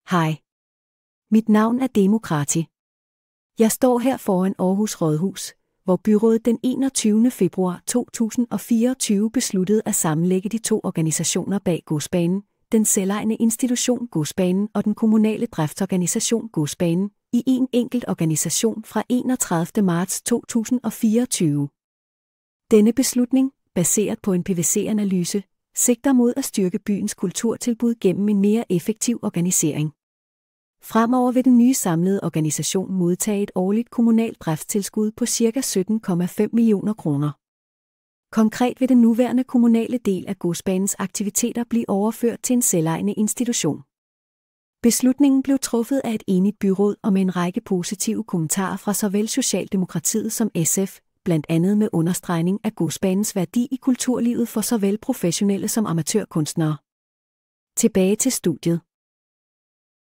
Hej. Mit navn er Demokrati. Jeg står her foran Aarhus Rådhus, hvor byrådet den 21. februar 2024 besluttede at sammenlægge de to organisationer bag Godsbanen, den selvejende institution Godsbanen og den kommunale driftsorganisation Godsbanen, i en enkelt organisation fra 31. marts 2024. Denne beslutning, baseret på en PwC-analyse, sigter mod at styrke byens kulturtilbud gennem en mere effektiv organisering. Fremover vil den nye samlede organisation modtage et årligt kommunalt driftstilskud på ca. 17,5 millioner kroner. Konkret vil den nuværende kommunale del af Godsbanens aktiviteter blive overført til en selvejende institution. Beslutningen blev truffet af et enigt byråd og med en række positive kommentarer fra såvel Socialdemokratiet som SF, blandt andet med understregning af Godsbanens værdi i kulturlivet for såvel professionelle som amatørkunstnere. Tilbage til studiet.